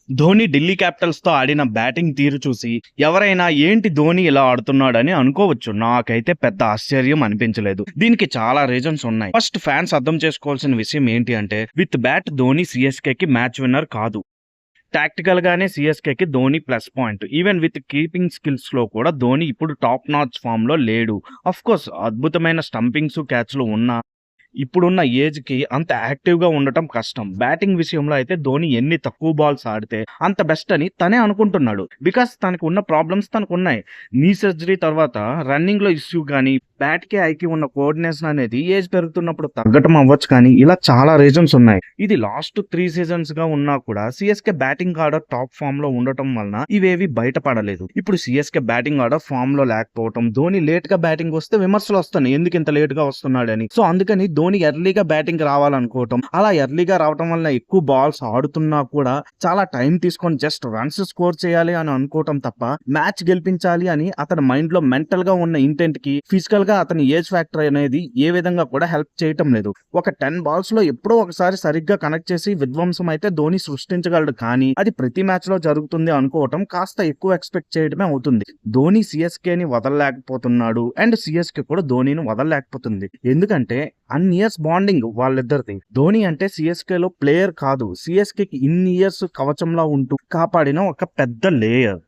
ధోని ఢిల్లీ క్యాపిటల్స్‌తో ఆడిన బ్యాటింగ్ తీరు చూసి ఎవరైనా ఏంటి ధోని ఇలా ఆడుతున్నాడని అనుకోవచ్చు. నాకైతే పెద్ద ఆశ్చర్యం అనిపించలేదు. దీనికి చాలా రీజన్స్ ఉన్నాయి. ఫస్ట్ ఫ్యాన్స్ అర్థం చేసుకోవాల్సిన విషయం ఏంటి అంటే విత్ బ్యాట్ ధోని సీఎస్‌కేకి మ్యాచ్ విన్నర్ కాదు. టాక్టికల్ గానే సీఎస్‌కేకి Dhoni plus point. Even with keeping స్కిల్స్‌లో కూడా ధోని ఇప్పుడు టాప్ నాచ్ ఫామ్‌లో లేడు. ఆఫ్‌కోర్స్ అద్భుతమైన స్టంపింగ్స్, క్యాచ్‌లు ఉన్నా ఇప్పుడున్న ఏజ్‌కి అంత యాక్టివ్‌గా ఉండటం కష్టం. బ్యాటింగ్ విషయంలో అయితే ధోని ఎన్ని తక్కువ బాల్స్ ఆడితే అంత బెస్ట్ అని తనే అనుకుంటున్నాడు. బికాస్ తనకు ఉన్న ప్రాబ్లమ్స్ తనకున్నాయి. నీ సర్జరీ తర్వాత రన్నింగ్‌లో ఇష్యూ గానీ, బ్యాట్‌కి, ఐకి ఉన్న కోఆర్డినేషన్ అనేది ఏజ్ పెరుగుతున్నప్పుడు తగ్గటం అవ్వచ్చు కానీ, ఇలా చాలా రీజన్స్ ఉన్నాయి. ఇది లాస్ట్ 3 సీజన్స్‌గా ఉన్నా కూడా సీఎస్‌కే బ్యాటింగ్ ఆర్డర్ టాప్ ఫామ్‌లో ఉండటం వలన ఇవేవి బయటపడలేదు. ఇప్పుడు సీఎస్‌కే బ్యాటింగ్ ఆర్డర్ ఫామ్‌లో లేకపోవటం, ధోని లేట్‌గా బ్యాటింగ్ వస్తే విమర్శలొస్తున్నాయి. ఎందుకు ఇంత లేట్‌గా వస్తున్నాడని. సో, అందుకని ధోని ఎర్లీగా బ్యాటింగ్ రావాలనుకోవటం, అలా ఎర్లీగా రావటం వల్ల ఎక్కువ బాల్స్ ఆడుతున్నా కూడా చాలా టైం తీసుకొని జస్ట్ రన్స్ స్కోర్ చేయాలి అని అనుకోవటం తప్ప, మ్యాచ్ గెలిపించాలి అని అతని మైండ్‌లో మెంటల్‌గా ఉన్న ఇంటెంట్‌కి, ఫిజికల్‌గా అతని ఏజ్ ఫ్యాక్టర్ అనేది ఏ విధంగా కూడా హెల్ప్ చేయటం లేదు. ఒక 10 బాల్స్‌లో ఎప్పుడో ఒకసారి సరిగ్గా కనెక్ట్ చేసి విధ్వంసం అయితే ధోని సృష్టించగలడు. కానీ అది ప్రతి మ్యాచ్‌లో జరుగుతుంది అనుకోవటం కాస్త ఎక్కువ ఎక్స్‌పెక్ట్ చేయడమే అవుతుంది. ధోని సీఎస్‌కేని వదలలేకపోతున్నాడు అండ్ సీఎస్‌కే కూడా ధోనిని వదలలేకపోతుంది. ఎందుకంటే అన్ని ఇయర్స్ బాండింగ్ వాళ్ళిద్దరిది. ధోని అంటే సీఎస్‌కేలో ప్లేయర్ కాదు. సీఎస్‌కేకి ఇన్ని ఇయర్స్ కవచంలా ఉంటూ కాపాడిన ఒక పెద్ద లేయర్.